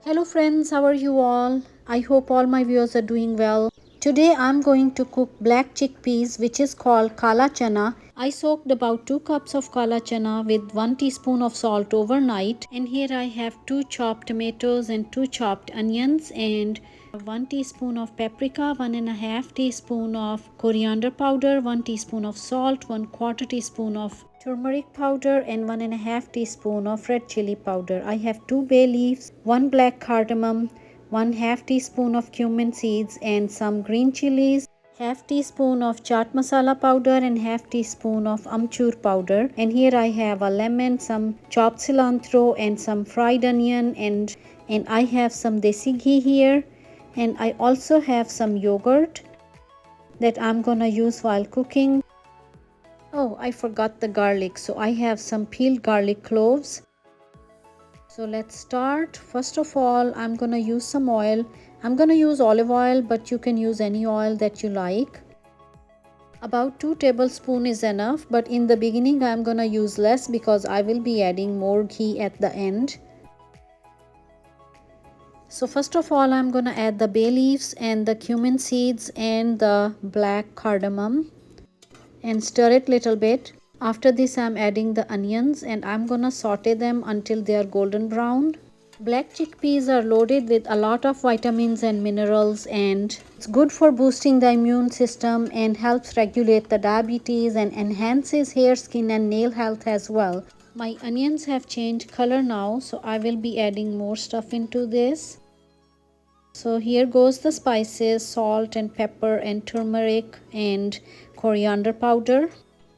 Hello friends, how are you all? I hope all my viewers are doing well. Today I'm going to cook black chickpeas which is called Kala Chana. I soaked about 2 cups of Kala Chana with 1 teaspoon of salt overnight, and here I have 2 chopped tomatoes and 2 chopped onions and 1 teaspoon of paprika, 1.5 teaspoon of coriander powder, 1 teaspoon of salt, 1/4 teaspoon of turmeric powder and 1.5 teaspoon of red chili powder. I have 2 bay leaves, 1 black cardamom, 1/2 teaspoon of cumin seeds and some green chilies, half teaspoon of chaat masala powder and half teaspoon of amchur powder. And here I have a lemon, some chopped cilantro and some fried onion, and I have some desi ghee here, and I also have some yogurt that I'm gonna use while cooking. Oh, I forgot the garlic, so I have some peeled garlic cloves. So let's start. First of all, I'm gonna use some oil. I'm gonna use olive oil, but you can use any oil that you like. About 2 tablespoons is enough, but in the beginning I'm gonna use less because I will be adding more ghee at the end. So first of all, I'm gonna add the bay leaves and the cumin seeds and the black cardamom and stir it little bit. After this, I'm adding the onions and I'm gonna saute them until they are golden brown. Black chickpeas are loaded with a lot of vitamins and minerals, and it's good for boosting the immune system and helps regulate the diabetes and enhances hair, skin and nail health as well. My onions have changed color now, so I will be adding more stuff into this. So here goes the spices, salt and pepper and turmeric and coriander powder.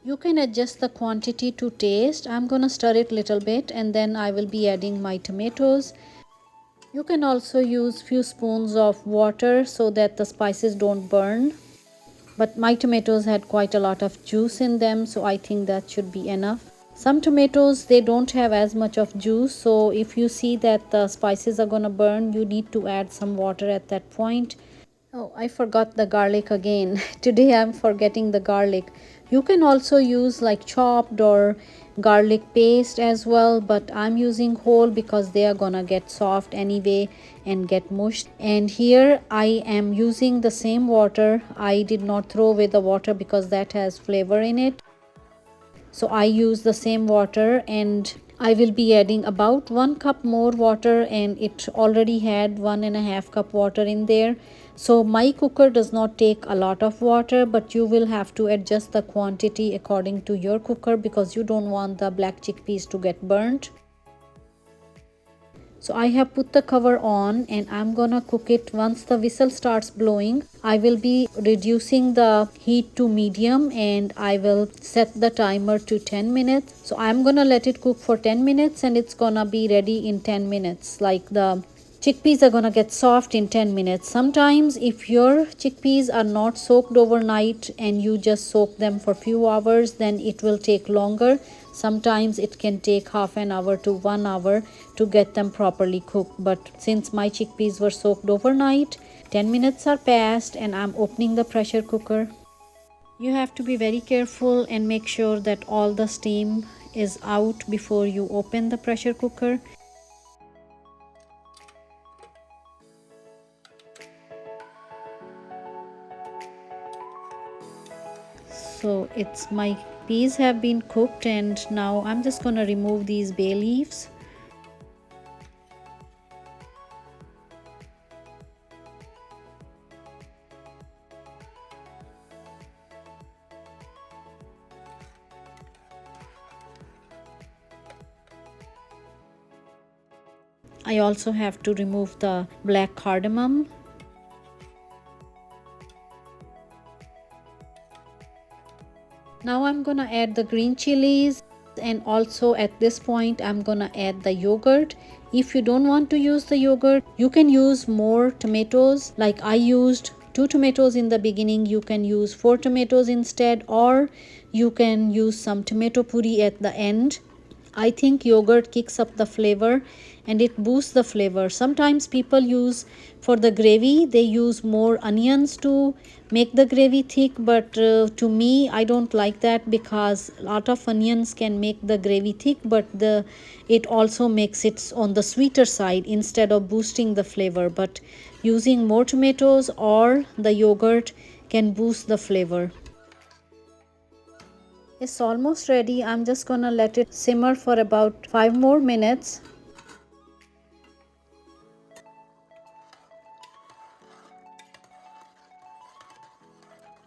You can adjust the quantity to taste. I'm gonna stir it little bit and then I will be adding my tomatoes. You can also use few spoons of water so that the spices don't burn. But my tomatoes had quite a lot of juice in them, so I think that should be enough. Some tomatoes, they don't have as much of juice, so if you see that the spices are gonna burn, you need to add some water at that point. Oh, I forgot the garlic again. Today I'm forgetting the garlic. You can also use like chopped or garlic paste as well, but I'm using whole because they are gonna get soft anyway and get mushed. And here I am using the same water. I did not throw away the water because that has flavor in it. So I use the same water, and I will be adding about 1 cup more water, and it already had 1.5 cup water in there. So my cooker does not take a lot of water, but you will have to adjust the quantity according to your cooker because you don't want the black chickpeas to get burnt. So I have put the cover on and I'm gonna cook it. Once the whistle starts blowing, I will be reducing the heat to medium and I will set the timer to 10 minutes. So I'm gonna let it cook for 10 minutes and it's gonna be ready in 10 minutes. Like the chickpeas are gonna get soft in 10 minutes. Sometimes if your chickpeas are not soaked overnight and you just soak them for few hours, then it will take longer. Sometimes it can take half an hour to 1 hour to get them properly cooked. But since my chickpeas were soaked overnight, 10 minutes are passed and I'm opening the pressure cooker. You have to be very careful and make sure that all the steam is out before you open the pressure cooker. So it's my peas have been cooked and now I'm just gonna remove these bay leaves. I also have to remove the black cardamom. Now I'm gonna add the green chilies, and also at this point I'm gonna add the yogurt. If you don't want to use the yogurt, you can use more tomatoes. Like I used 2 tomatoes in the beginning, you can use 4 tomatoes instead, or you can use some tomato puree at the end. I think yogurt kicks up the flavor and it boosts the flavor. Sometimes people use for the gravy, they use more onions to make the gravy thick, but to me I don't like that because a lot of onions can make the gravy thick, but it also makes it on the sweeter side instead of boosting the flavor. But using more tomatoes or the yogurt can boost the flavor. It's almost ready. I'm just gonna let it simmer for about 5 more minutes.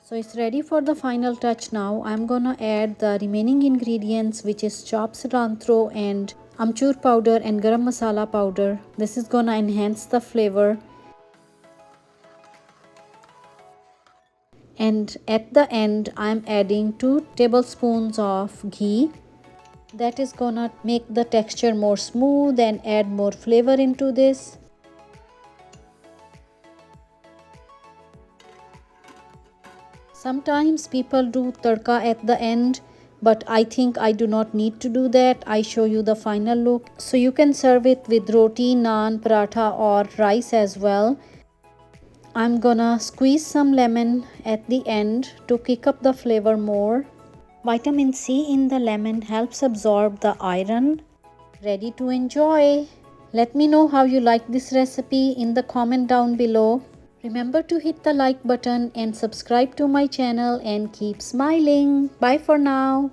So it's ready for the final touch now. I'm gonna add the remaining ingredients, which is chopped cilantro and amchur powder and garam masala powder. This is gonna enhance the flavor. And at the end, I'm adding 2 tablespoons of ghee. That is gonna make the texture more smooth and add more flavor into this. Sometimes people do tadka at the end, but I think I do not need to do that. I show you the final look. So you can serve it with roti, naan, paratha or rice as well. I'm gonna squeeze some lemon at the end to kick up the flavor more. Vitamin C in the lemon helps absorb the iron. Ready to enjoy. Let me know how you like this recipe in the comment down below. Remember to hit the like button and subscribe to my channel and keep smiling. Bye for now.